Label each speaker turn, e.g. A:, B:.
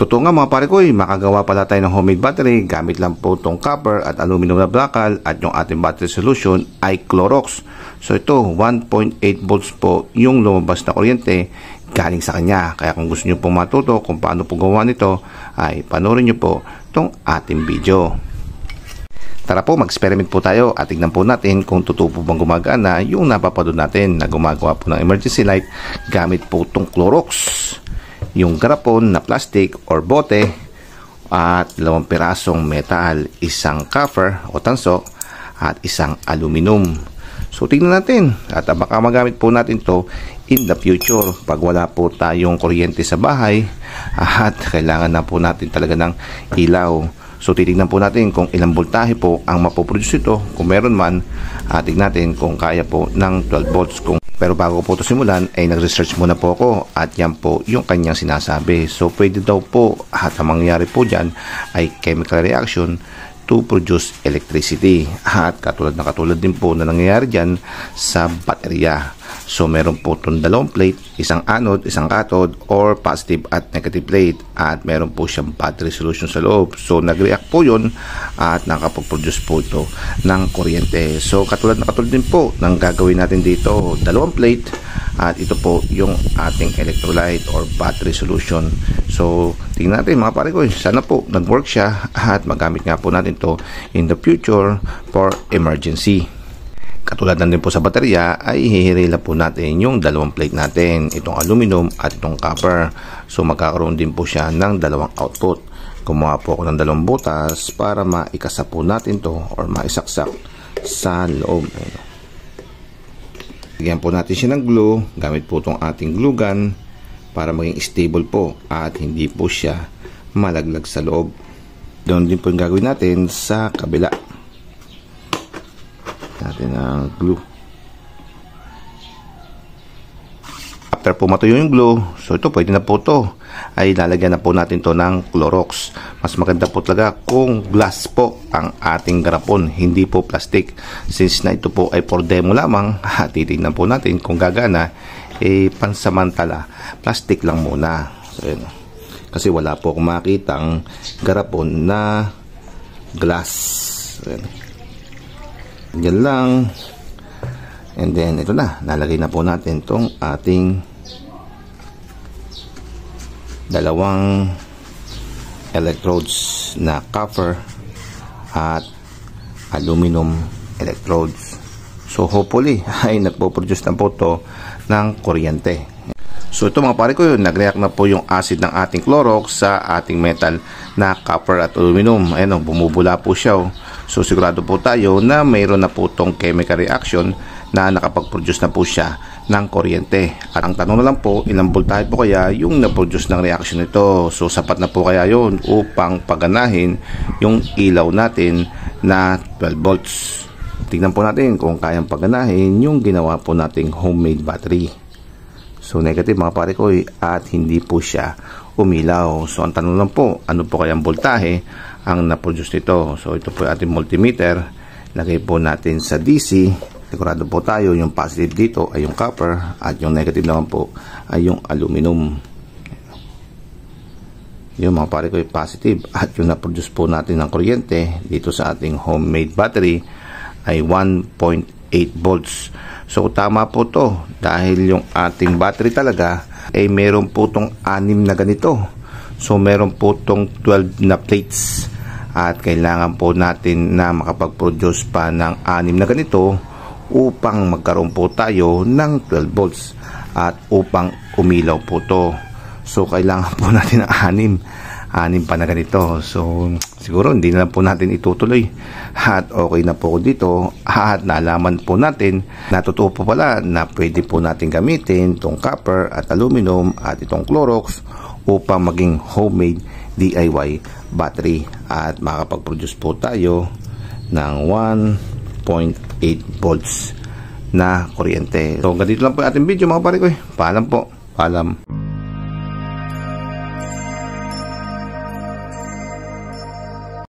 A: Totoo nga mga pare ko, makagawa pala tayo ng homemade battery gamit lang po itong copper at aluminum na bakal at yung ating battery solution ay Clorox. So ito 1.8 volts po yung lumabas na kuryente galing sa kanya. Kaya kung gusto nyo pong matuto kung paano po gawa nito ay panoorin nyo po itong ating video. Tara po, mag-experiment po tayo at tignan po natin kung totoo po bang gumagana yung napapanood natin na gumagawa po ng emergency light gamit po itong Clorox. Yung garapon na plastic or bote at 2 pirasong metal, isang copper o tanso at isang aluminum. So tingnan natin at baka magamit po natin to in the future pag wala po tayong kuryente sa bahay at kailangan na po natin talaga ng ilaw. So titignan po natin kung ilang voltahe po ang mapoproduce ito kung meron man, tignan natin kung kaya po ng 12 volts. Pero bago po ito simulan ay nag-research muna po ako at yan po yung kanyang sinasabi. So pwede daw po at ang mangyayari po dyan ay chemical reaction to produce electricity. At katulad din po na nangyayari dyan sa baterya. So meron po itong 2 plate, isang anode, isang cathode or positive at negative plate at meron po siyang battery solution sa loob. So nag-react po yun at nakapag-produce po ito ng kuryente. So katulad din po ng gagawin natin dito, 2 plate at ito po yung ating electrolyte or battery solution. So tingnan natin mga pare ko, sana po nag-work siya at magamit nga po natin to in the future for emergency. Katulad na din po sa baterya ay hihirila po natin yung 2 plate natin, itong aluminum at itong copper. So magkakaroon din po siya ng 2 output. Kumuha po ako ng 2 butas para maikasa po natin to or maisaksak sa loob. Lagyan po natin siya ng glue gamit po itong ating glue gun para maging stable po at hindi po siya malaglag sa loob. Doon din po yung gagawin natin sa kabila natin ang glue. After po matuyo yung glue, so ito pwede na po to ay lalagyan na po natin to ng Clorox. Mas maganda po talaga kung glass po ang ating garapon, hindi po plastic. Since na ito po ay for demo lamang, titignan po natin kung gagana, pansamantala plastic lang muna. So yun, kasi wala po akong makitang garapon na glass. So yun, yan lang. And then ito na, nalagay na po natin tong ating 2 electrodes na copper at aluminum electrodes. So hopefully ay nagpo-produce na po to ng kuryente. So ito mga pare ko, yun, nag-react na po yung acid ng ating Clorox sa ating metal na copper at aluminum. Ayan o, bumubula po siya o. So sigurado po tayo na mayroon na po itong chemical reaction na nakapag-produce na po siya ng kuryente. At ang tanong na lang po, ilang voltahe po kaya yung na-produce ng reaction nito? So sapat na po kaya yun upang paganahin yung ilaw natin na 12 volts. Tingnan po natin kung kayang paganahin yung ginawa po nating homemade battery. So negative mga pare ko at hindi po siya umilaw. So ang tanong lang po, ano po kayang voltahe ang na-produce nito? So ito po yung ating multimeter. Lagay po natin sa DC. Sigurado po tayo yung positive dito ay yung copper at yung negative naman po ay yung aluminum. Yung mga pare ko yung positive at yung na-produce po natin ng kuryente dito sa ating homemade battery ay 1.8 volts. So tama po to dahil yung ating battery talaga ay meron po tong 6 na ganito. So meron po tong 12 na plates at kailangan po natin na makapag-produce pa ng 6 na ganito upang magkaroon po tayo ng 12 volts at upang umilaw po to. So kailangan po natin ng 6 pa na ganito. So siguro hindi na lang po natin itutuloy at okay na po dito at nalaman po natin na totoo po pala na pwede po natin gamitin itong copper at aluminum at itong Clorox upang maging homemade DIY battery at makapag-produce po tayo ng 1.8 volts na kuryente. So ganito lang po yung ating video mga pare ko. Paalam po. Paalam.